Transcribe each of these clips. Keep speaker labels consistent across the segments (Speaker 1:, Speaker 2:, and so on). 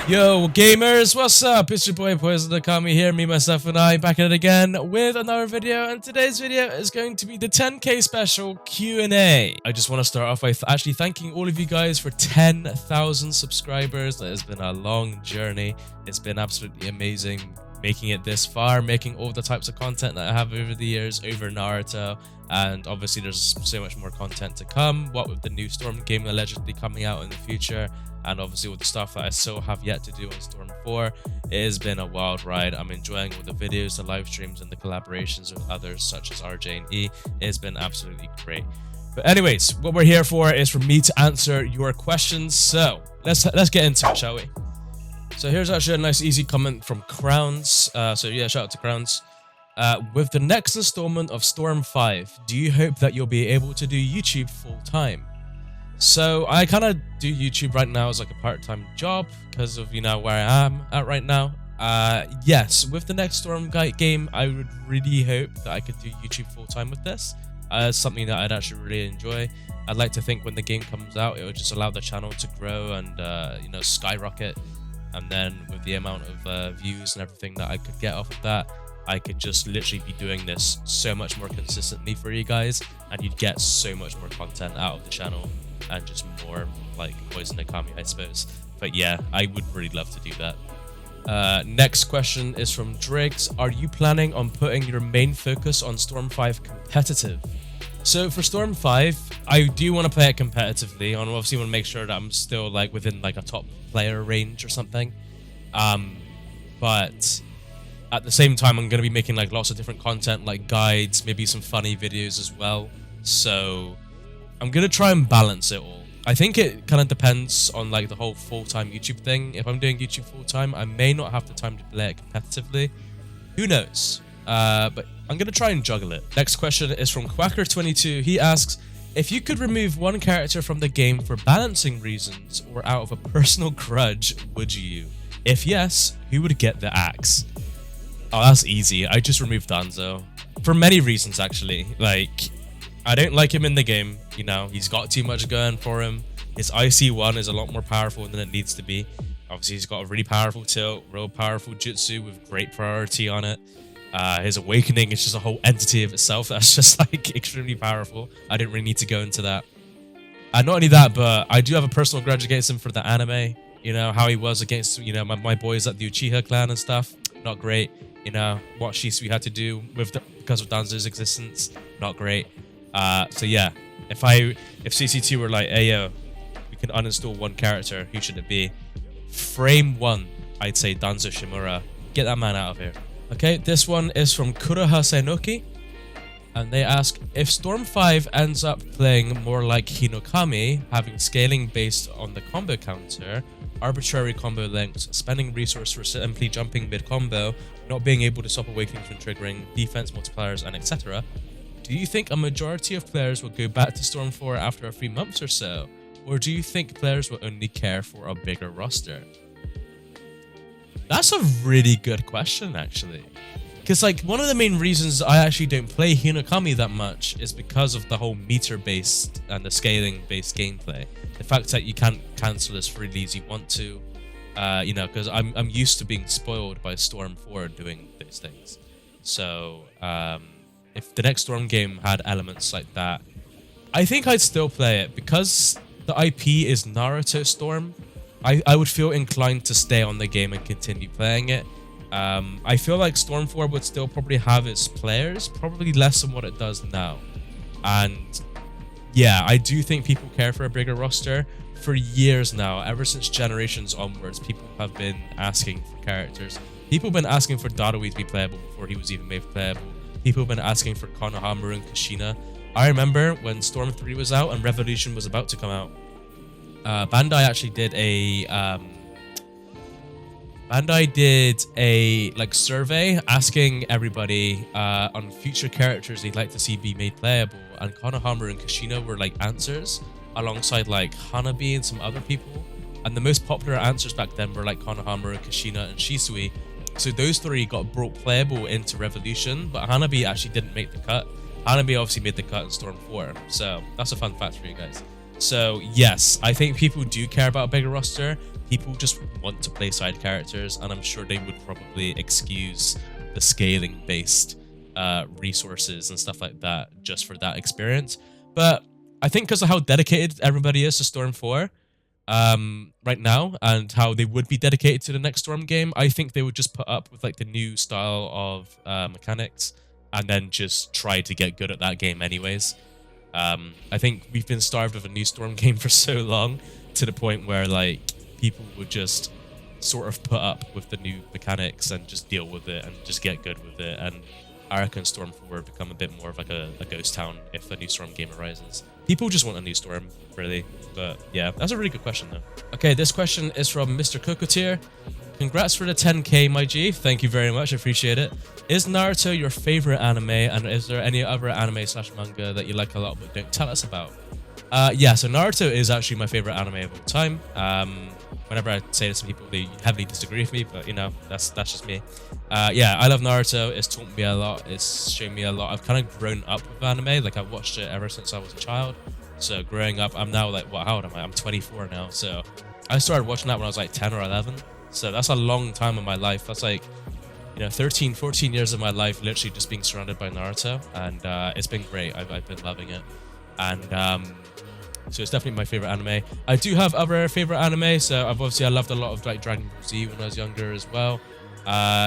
Speaker 1: Yo gamers, what's up? It's your boy Poison Okami here, me, myself and I back at it again with another video, and today's video is going to be the 10k special Q&A. I just want to start off by actually thanking all of you guys for 10,000 subscribers. It has been a long journey. It's been absolutely amazing making it this far, making all the types of content that I have over the years over Naruto, and obviously there's so much more content to come, what with the new Storm game allegedly coming out in the future, and obviously with the stuff that I still have yet to do on Storm 4. It has been a wild ride. I'm enjoying all the videos, the live streams, and the collaborations with others such as RJ and E. It's been absolutely great. But anyways, what we're here for is for me to answer your questions. So let's get into it, shall we? So here's actually a nice easy comment from Crowns. So yeah, shout out to Crowns. With the next installment of Storm 5, do you hope that you'll be able to do YouTube full time? So I kind of do YouTube right now as like a part-time job because of, you know, where I am at right now. Yes, with the next Storm game, I would really hope that I could do YouTube full time with this. It's something that I'd actually really enjoy. I'd like to think when the game comes out, it would just allow the channel to grow and, you know, skyrocket. And then with the amount of views and everything that I could get off of that, I could just literally be doing this so much more consistently for you guys, and you'd get so much more content out of the channel and just more like Poison Okami, I suppose. But yeah, I would really love to do that. Next question is from Driggs. Are you planning on putting your main focus on Storm 5 competitive? So for Storm 5, I do want to play it competitively. I obviously want to make sure that I'm still like within like a top player range or something. But at the same time, I'm going to be making like lots of different content, like guides, maybe some funny videos as well. So I'm going to try and balance it all. I think it kind of depends on like the whole full-time YouTube thing. If I'm doing YouTube full-time, I may not have the time to play it competitively. Who knows? But I'm going to try and juggle it. Next question is from Quacker22. He asks, if you could remove one character from the game for balancing reasons or out of a personal grudge, would you? If yes, who would get the axe? Oh, that's easy. I just removed Danzo. For many reasons, actually. Like, I don't like him in the game. You know, he's got too much going for him. His IC1 is a lot more powerful than it needs to be. Obviously, he's got a really powerful tilt, real powerful jutsu with great priority on it. His awakening is just a whole entity of itself that's just like extremely powerful. I didn't really need to go into that. Not only that, but I do have a personal grudge against him for the anime. You know, how he was against, you know, my boys at the Uchiha clan and stuff. Not great. You know, what Shisui had to do with because of Danzo's existence. Not great. So yeah, if CC2 were like, hey yo, we can uninstall one character, who should it be? Frame 1, I'd say Danzo Shimura. Get that man out of here. Okay, this one is from Kuroha Senoki, and they ask, if Storm 5 ends up playing more like Hinokami, having scaling based on the combo counter, arbitrary combo lengths, spending resource for simply jumping mid-combo, not being able to stop awakenings when triggering, defense multipliers, and etc., do you think a majority of players will go back to Storm 4 after a few months or so? Or do you think players will only care for a bigger roster? That's a really good question, actually. Because, like, one of the main reasons I actually don't play Hinokami that much is because of the whole meter-based and the scaling-based gameplay. The fact that you can't cancel as freely as you want to, you know, because I'm used to being spoiled by Storm 4 doing those things. So, if the next Storm game had elements like that, I think I'd still play it. Because the IP is Naruto Storm, I would feel inclined to stay on the game and continue playing it. I feel like Storm 4 would still probably have its players, probably less than what it does now. And yeah, I do think people care for a bigger roster. For years now, ever since Generations onwards, people have been asking for characters. People have been asking for Darui to be playable before he was even made playable. People have been asking for Konohamaru and Kushina. I remember when Storm 3 was out and Revolution was about to come out, Bandai actually did a like survey asking everybody on future characters they'd like to see be made playable, and Konohamaru and Kushina were like answers alongside like Hanabi and some other people, and the most popular answers back then were like Konohamaru, Kushina, and Shisui. So those three got brought playable into Revolution, but Hanabi actually didn't make the cut. Hanabi obviously made the cut in Storm 4, so that's a fun fact for you guys. So yes, I think people do care about a bigger roster, people just want to play side characters, and I'm sure they would probably excuse the scaling based resources and stuff like that just for that experience. But I think because of how dedicated everybody is to Storm 4 right now, and how they would be dedicated to the next Storm game, I think they would just put up with like the new style of mechanics and then just try to get good at that game anyways. I think we've been starved of a new Storm game for so long, to the point where like people would just sort of put up with the new mechanics and just deal with it and just get good with it. And I reckon Storm 4 become a bit more of like a ghost town if a new Storm game arises. People just want a new Storm, really. But yeah, that's a really good question though. Okay, this question is from Mr. Cocotier. Congrats for the 10k, my G. Thank you very much. I appreciate it. Is Naruto your favorite anime, and is there any other anime/manga that you like a lot but don't tell us about? Yeah, so Naruto is actually my favorite anime of all time. Whenever I say this to people, they heavily disagree with me, but you know, that's just me. Yeah, I love Naruto. It's taught me a lot. It's shown me a lot. I've kind of grown up with anime. Like, I've watched it ever since I was a child. So growing up, I'm now like, what? How old am I? I'm 24 now. So I started watching that when I was like 10 or 11. So that's a long time of my life. That's like, you know, 13, 14 years of my life literally just being surrounded by Naruto, and it's been great. I've been loving it, and so it's definitely my favorite anime. I do have other favorite anime. So I loved a lot of like Dragon Ball Z when I was younger as well.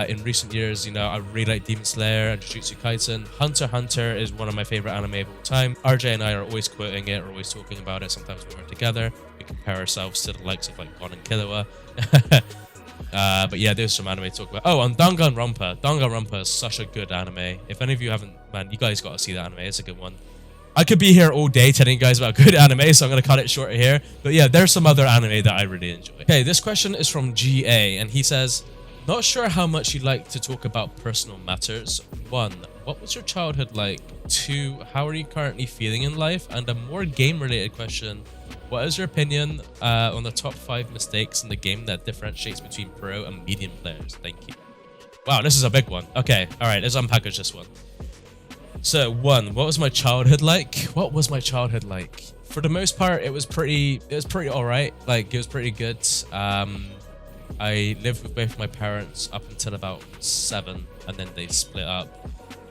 Speaker 1: In recent years, you know, I really like Demon Slayer and Jujutsu Kaisen. Hunter x Hunter is one of my favorite anime of all time. RJ and I are always quoting it, or always talking about it. Sometimes when we're together, we compare ourselves to the likes of like Gon and Killua. But yeah, there's some anime to talk about. Oh, and Danganronpa. Danganronpa is such a good anime. If any of you haven't, man, you guys got to see that anime. It's a good one. I could be here all day telling you guys about good anime, so I'm going to cut it short here. But yeah, there's some other anime that I really enjoy. Okay, this question is from GA, and he says, not sure how much you'd like to talk about personal matters. 1, what was your childhood like? 2, how are you currently feeling in life? And a more game-related question, what is your opinion on the top 5 mistakes in the game that differentiates between pro and medium players? Thank you. Wow, this is a big one. Okay, all right, let's unpackage this one. So 1, what was my childhood like? What was my childhood like? For the most part, it was pretty all right. Like, it was pretty good. I lived with both my parents up until about 7, and then they split up.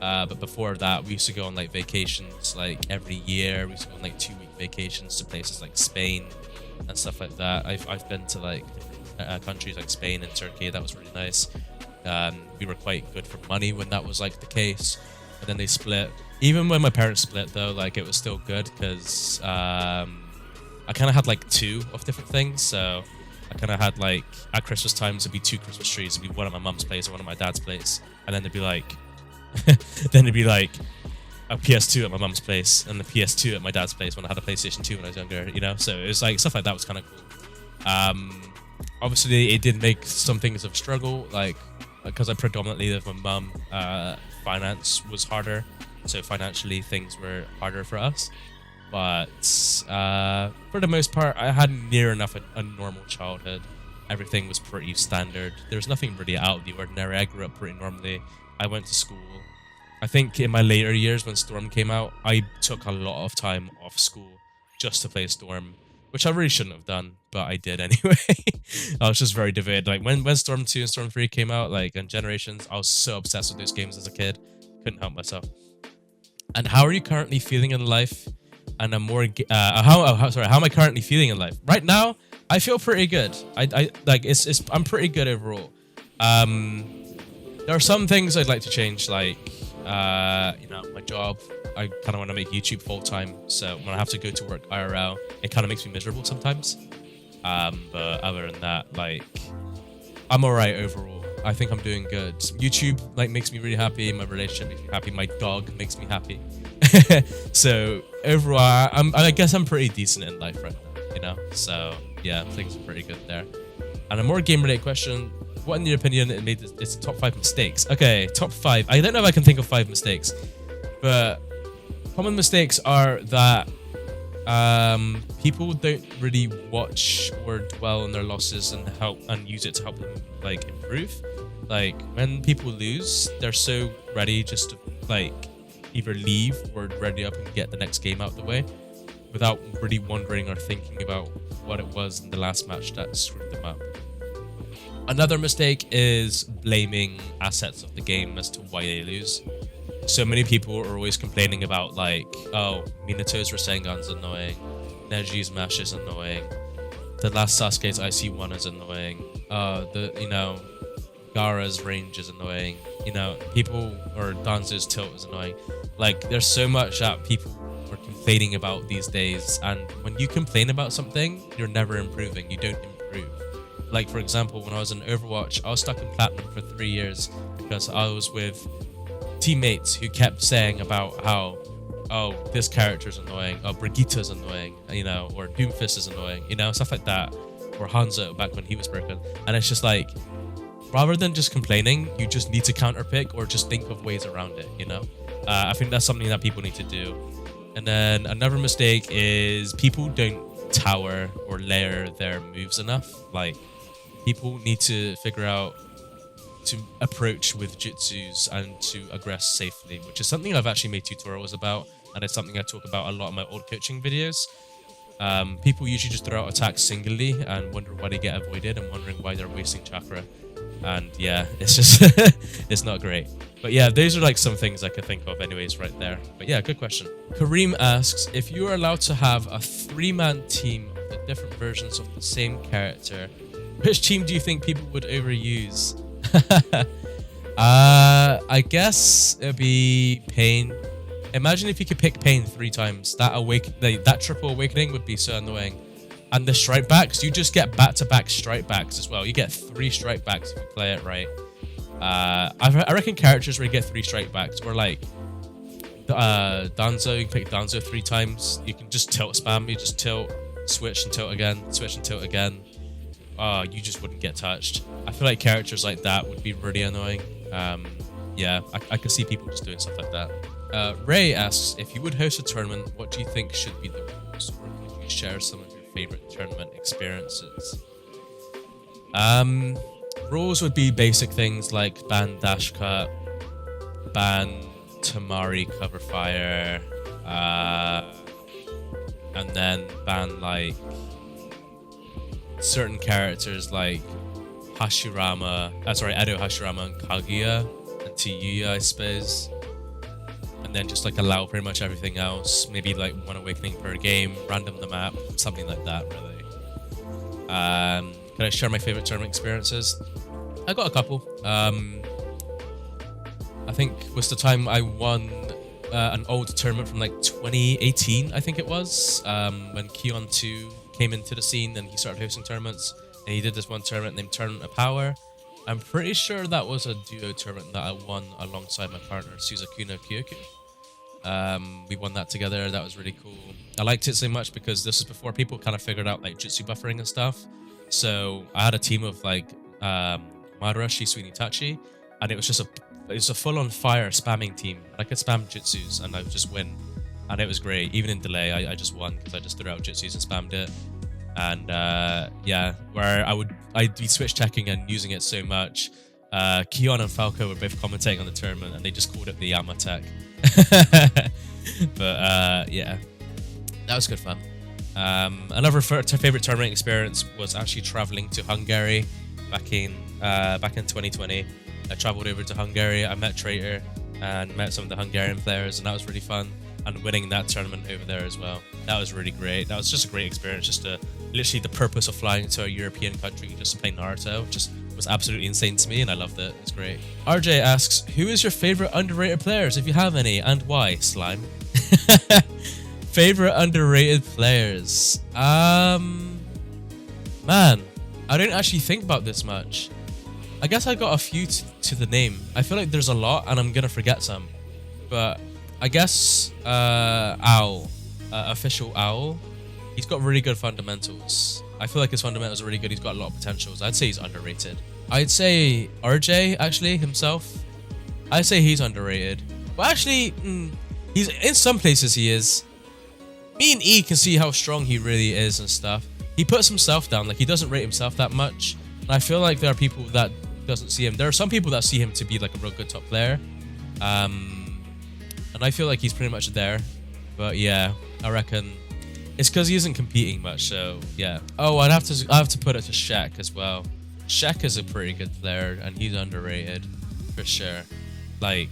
Speaker 1: But before that, we used to go on like vacations like every year. We used to go on like 2-week vacations to places like Spain and stuff like that. I've been to like countries like Spain and Turkey. That was really nice. We were quite good for money when that was like the case. And then they split. Even when my parents split though, like it was still good because I kind of had like 2 of different things. So I kind of had like at Christmas time there'd be 2 Christmas trees. It'd be one at my mum's place and one at my dad's place. And then there'd be like a PS2 at my mum's place and the PS2 at my dad's place when I had a PlayStation 2 when I was younger, you know? So it was like stuff like that was kind of cool. Obviously it did make some things of struggle, like because I predominantly live with my mum, finance was harder. So financially things were harder for us. But for the most part, I had near enough a normal childhood. Everything was pretty standard. There was nothing really out of the ordinary. I grew up pretty normally. I went to school. I think in my later years when Storm came out, I took a lot of time off school just to play Storm, which I really shouldn't have done, but I did anyway. I was just very devoted. Like when Storm 2 and Storm 3 came out, like and Generations, I was so obsessed with those games as a kid. Couldn't help myself. And how are you currently feeling in life? And how am I currently feeling in life? Right now, I feel pretty good. I'm pretty good overall. There are some things I'd like to change, like you know, my job. I kind of want to make YouTube full time, so when I have to go to work IRL, it kind of makes me miserable sometimes. But other than that, like, I'm alright overall. I think I'm doing good. YouTube like makes me really happy. My relationship makes me happy. My dog makes me happy. So overall, I guess I'm pretty decent in life right now, you know. So yeah, things are pretty good there. And a more game-related question: what, in your opinion, it made its top 5 mistakes? Okay, top 5. I don't know if I can think of 5 mistakes, but common mistakes are that people don't really watch or dwell on their losses and use it to help them like improve. Like when people lose, they're so ready just to like either leave or ready up and get the next game out of the way. without really wondering or thinking about what it was in the last match that screwed them up. Another mistake is blaming assets of the game as to why they lose. So many people are always complaining about, like, oh, Minato's Rasengan's annoying, Neji's Mash is annoying, the last Sasuke's IC1 is annoying, Gaara's range is annoying, people, or Danzo's tilt is annoying. Like, there's so much that people are complaining about these days, and when you complain about something, you're never improving, you don't improve. Like, for example, when I was in Overwatch, I was stuck in Platinum for 3 years because I was with teammates who kept saying about how, oh, this character's annoying, oh, Brigitte's annoying, or Doomfist is annoying, stuff like that, or Hanzo back when he was broken. And it's just like, rather than just complaining, you just need to counterpick or just think of ways around it, I think that's something that people need to do. And then another mistake is people don't tower or layer their moves enough. Like, people need to figure out to approach with jutsus and to aggress safely, which is something I've actually made tutorials about, and it's something I talk about a lot in my old coaching videos. People usually just throw out attacks singly and wonder why they get avoided and wondering why they're wasting chakra. And yeah, it's just, it's not great. But yeah, those are like some things I could think of anyways right there. But yeah, good question. Kareem asks, if you were allowed to have a 3-man team of the different versions of the same character, which team do you think people would overuse? I guess it'd be Pain. Imagine if you could pick Pain 3 times. That triple awakening would be so annoying. And the strike backs, you just get back-to-back strike backs as well. You get 3 strike backs if you play it right. I reckon characters where you get 3 strike backs, or like Danzo, you can pick Danzo 3 times. You can just tilt spam. You just tilt, switch and tilt again, switch and tilt again. You just wouldn't get touched. I feel like characters like that would be really annoying. Yeah, I could see people just doing stuff like that. Ray asks, if you would host a tournament, what do you think should be the rules? Or could you share some of your favorite tournament experiences? Rules would be basic things like ban dash cut, ban Tamari cover fire, and then ban like certain characters like Edo Hashirama and Kaguya and Tiyuya, I suppose. And then just like allow pretty much everything else. Maybe like 1 awakening per game, random the map, something like that, really. Can I share my favorite tournament experiences? I got a couple. I think was the time I won an old tournament from like 2018, I think it was, when Keon 2 came into the scene and he started hosting tournaments, and he did this one tournament named Tournament of Power. I'm pretty sure that was a duo tournament that I won alongside my partner Suzakuna Kyoku. We won that together. That was really cool. I liked it so much because this was before people kind of figured out like jutsu buffering and stuff. So I had a team of like Madara, Shisui, and Itachi, and it was a full-on fire spamming team. I could spam jutsus and I would just win, and it was great. Even in delay, I just won because I just threw out jutsus and spammed it. And yeah, where I'd be switch checking and using it so much. Keon and Falco were both commentating on the tournament, and they just called it the Yama tech. But yeah, that was good fun. Another favorite tournament experience was actually traveling to Hungary back in 2020. I traveled over to Hungary. I met Traitor and met some of the Hungarian players, and that was really fun. And winning that tournament over there as well, that was really great. That was just a great experience. Just literally the purpose of flying to a European country just to play Naruto just was absolutely insane to me, and I loved it. It's great. RJ asks, who is your favorite underrated players, if you have any, and why? Slime. Favorite underrated players. Man, I didn't actually think about this much. I guess I got a few to the name. I feel like there's a lot, and I'm gonna forget some. But I guess Owl, official Owl. He's got really good fundamentals. I feel like his fundamentals are really good. He's got a lot of potentials. I'd say he's underrated. I'd say RJ, actually, himself. I'd say he's underrated. But actually, he's in some places he is. Me and E can see how strong he really is and stuff. He puts himself down. Like, he doesn't rate himself that much. And I feel like there are people that doesn't see him. There are some people that see him to be like a real good top player. And I feel like he's pretty much there. But yeah, I reckon It's because he isn't competing much, so yeah. Oh, I have to put it to Shaq as well. Shaq is a pretty good player, and he's underrated for sure. Like,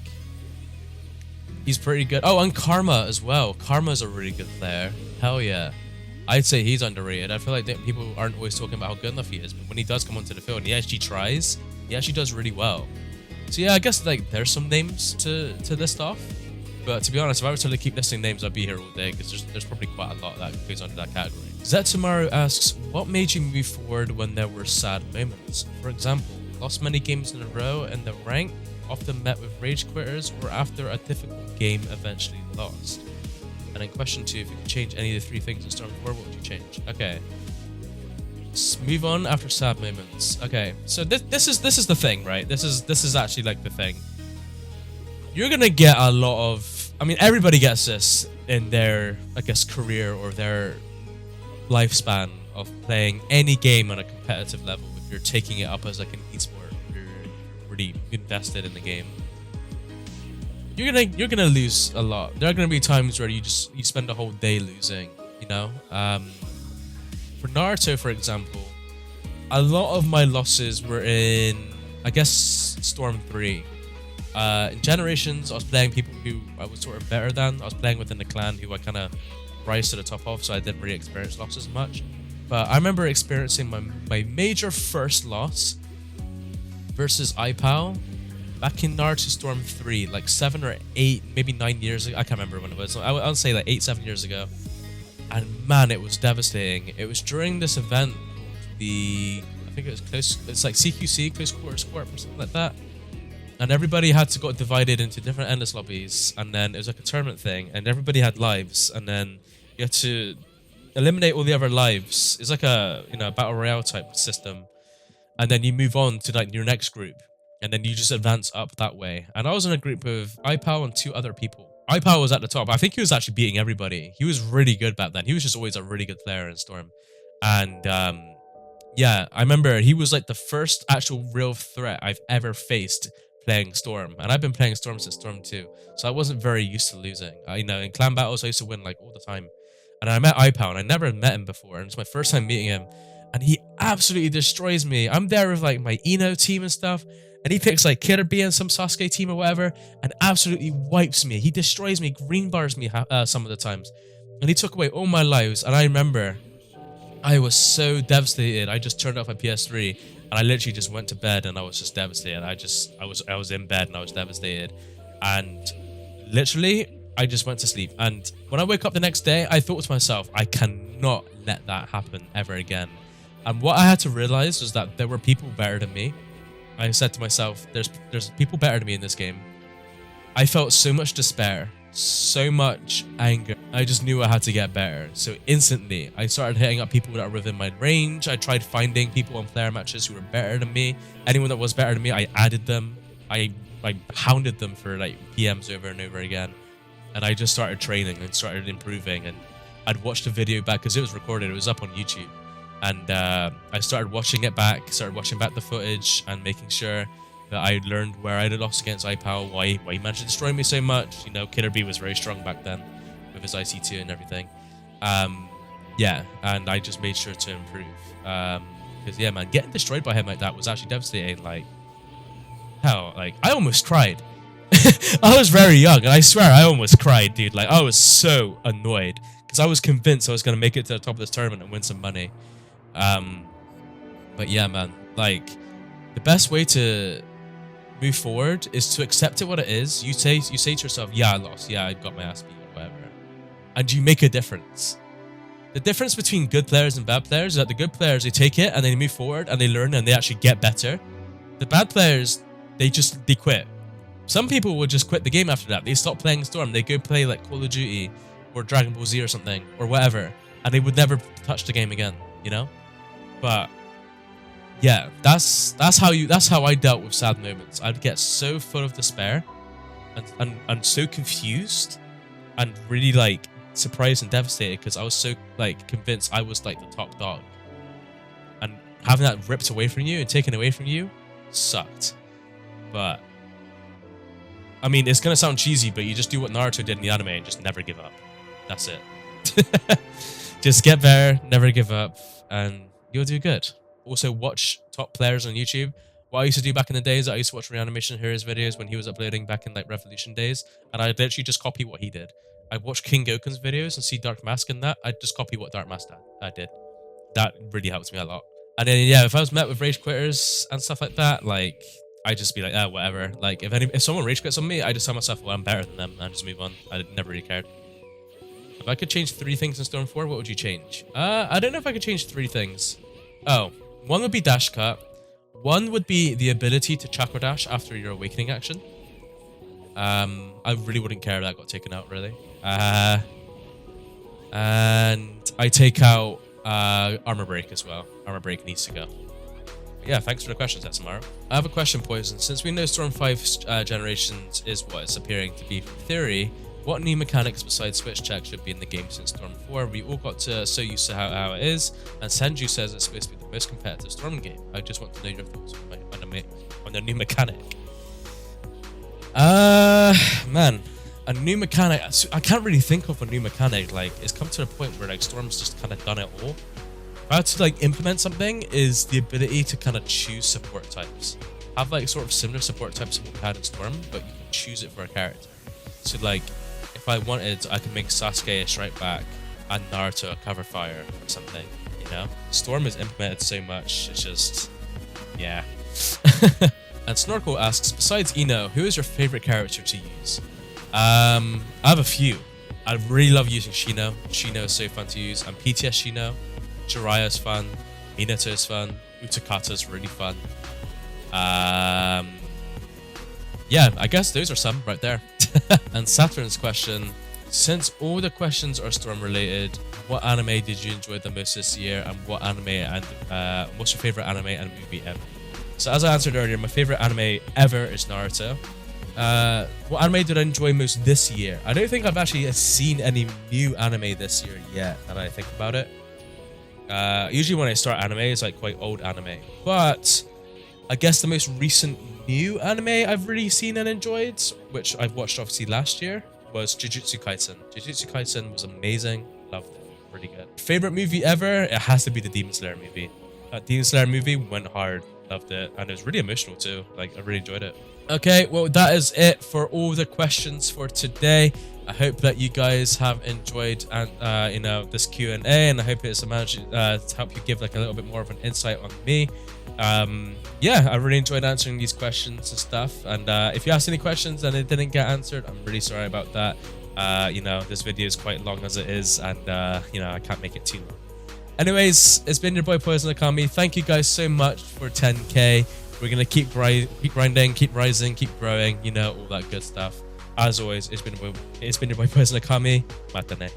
Speaker 1: he's pretty good. Oh, and Karma as well. Karma's a really good player. Hell yeah. I'd say he's underrated. I feel like people aren't always talking about how good enough he is, but when he does come onto the field and he actually tries, he actually does really well. So yeah, I guess like there's some names to list off. But to be honest, if I were to keep listing names, I'd be here all day because there's probably quite a lot that goes under that category. Zetsumaru asks, what made you move forward when there were sad moments? For example, lost many games in a row and the rank, often met with rage quitters, or after a difficult game eventually lost. And then question 2, if you could change any of the 3 things in Storm 4, what would you change? Okay. Let's move on after sad moments. Okay, so this is the thing, right? This is actually like the thing. You're gonna get a lot of, I mean, everybody gets this in their, I guess, career or their lifespan of playing any game on a competitive level. If you're taking it up as like an esport, if you're really invested in the game, you're gonna lose a lot. There are gonna be times where you spend a whole day losing, you know. For Naruto, for example, a lot of my losses were in, I guess, Storm 3. In Generations, I was playing people who I was sort of better than. I was playing within the clan who I kind of rise to the top of, so I didn't really experience losses much. But I remember experiencing my major first loss versus Ipal back in Naruto Storm 3, like 7 or 8, maybe 9 years ago. I can't remember when it was. I'll say like 8-7 years ago. And man, it was devastating. It was during this event, I think it was it's like CQC, Close Quarters Corp or something like that. And everybody had to got divided into different endless lobbies, and then it was like a tournament thing, and everybody had lives, and then you had to eliminate all the other lives. It's like a battle royale type system, and then you move on to like your next group, and then you just advance up that way. And I was in a group of Ipal and 2 other people. Ipal was at the top. I think he was actually beating everybody. He was really good back then. He was just always a really good player in Storm, and yeah, I remember he was like the first actual real threat I've ever faced playing Storm, and I've been playing Storm since Storm 2, so I wasn't very used to losing. In clan battles I used to win like all the time, and I met Ipal, and I never met him before, and it's my first time meeting him, and he absolutely destroys me. I'm there with like my Ino team and stuff, and he picks like Killer B and some Sasuke team or whatever, and absolutely wipes me. He destroys me, green bars me some of the times, and he took away all my lives. And I remember I was so devastated. I just turned off my PS3 and I literally just went to bed, and I was just devastated. I was in bed and I was devastated, and literally I just went to sleep. And when I woke up the next day, I thought to myself, I cannot let that happen ever again. And what I had to realize was that there were people better than me. I said to myself, there's people better than me in this game. I felt so much despair, so much anger. I just knew I had to get better. So instantly, I started hitting up people that were within my range. I tried finding people on player matches who were better than me. Anyone that was better than me, I added them. I hounded them for like PMs over and over again. And I just started training and started improving. And I'd watched the video back because it was recorded. It was up on YouTube. And I started watching it back, the footage, and making sure that I learned where I had lost against Ipal, why he managed to destroy me so much. Killer B was very strong back then with his IC2 and everything. Yeah, and I just made sure to improve. Because yeah, man, getting destroyed by him like that was actually devastating. Like, hell, like I almost cried. I was very young, and I swear I almost cried, dude. Like, I was so annoyed because I was convinced I was gonna make it to the top of this tournament and win some money. But yeah, man, like the best way to move forward is to accept it what it is. You say to yourself, yeah, I lost, yeah, I got my ass beat or whatever, and you make a difference. The difference between good players and bad players is that the good players, they take it and they move forward and they learn and they actually get better. The bad players, they quit. Some people will just quit the game after that. They stop playing Storm, they go play like Call of Duty or Dragon Ball Z or something or whatever, and they would never touch the game again, But yeah, that's how I dealt with sad moments. I'd get so full of despair and so confused and really like surprised and devastated because I was so like convinced I was like the top dog. And having that ripped away from you and taken away from you sucked. But I mean, it's gonna sound cheesy, but you just do what Naruto did in the anime and just never give up. That's it. Just get better, never give up, and you'll do good. Also, watch top players on YouTube. What I used to do back in the days, I used to watch Reanimation Heroes videos when he was uploading back in like Revolution days, and I'd literally just copy what he did. I'd watch King Gokun's videos and see Dark Mask in that. I'd just copy what Dark Mask did. That really helps me a lot. And then yeah, if I was met with rage quitters and stuff like that, like I'd just be like, whatever. Like if someone rage quits on me, I just tell myself, well, I'm better than them, and just move on. I never really cared. If I could change 3 things in Storm 4, what would you change? I don't know if I could change 3 things. Oh, 1 would be dash cut. 1 would be the ability to chakra dash after your awakening action. I really wouldn't care if that got taken out, really. And I take out armor break as well. Armor break needs to go. Yeah, thanks for the questions, SMR. I have a question, Poison. Since we know Storm 5 generations is what it's appearing to be from theory, what new mechanics besides switch check should be in the game since Storm 4? We all got so used to how it is, and Senju says it's supposed to be the most competitive Storm game. I just want to know your thoughts on the new mechanic. Man, a new mechanic. I can't really think of a new mechanic. Like, it's come to a point where like Storm's just kind of done it all. If I had to like implement something, is the ability to kind of choose support types. Have like sort of similar support types to what we had in Storm, but you can choose it for a character. So like, if I wanted, I could make Sasuke a strike back and Naruto a cover fire or something, you know? Storm is implemented so much, it's just, yeah. And Snorkel asks, besides Ino, who is your favorite character to use? I have a few. I really love using Shino. Shino is so fun to use. And PTS Shino. Jiraiya is fun. Minato is fun. Utakata is really fun. Yeah, I guess those are some right there. And Saturn's question, since all the questions are Storm related, what anime did you enjoy the most this year, and what anime and what's your favorite anime and movie ever? So as I answered earlier, my favorite anime ever is Naruto. What anime did I enjoy most this year? I don't think I've actually seen any new anime this year yet, now that I think about it. Usually when I start anime, it's like quite old anime. But I guess the most recent new anime I've really seen and enjoyed, which I've watched obviously last year, was Jujutsu Kaisen. Jujutsu Kaisen was amazing. Loved it. Really good. Favorite movie ever? It has to be the Demon Slayer movie. That Demon Slayer movie went hard. Loved it. And it was really emotional too. Like, I really enjoyed it. Okay, well, that is it for all the questions for today. I hope that you guys have enjoyed and this Q&A, and I hope it's managed to help you give like a little bit more of an insight on me. Yeah, I really enjoyed answering these questions and stuff. And if you asked any questions and it didn't get answered, I'm really sorry about that. This video is quite long as it is, and I can't make it too long. Anyways, it's been your boy Poison Okami. Thank you guys so much for 10k. We're gonna keep grinding, keep rising, keep growing, all that good stuff. As always, it's been your boy Poison Okami. Matane.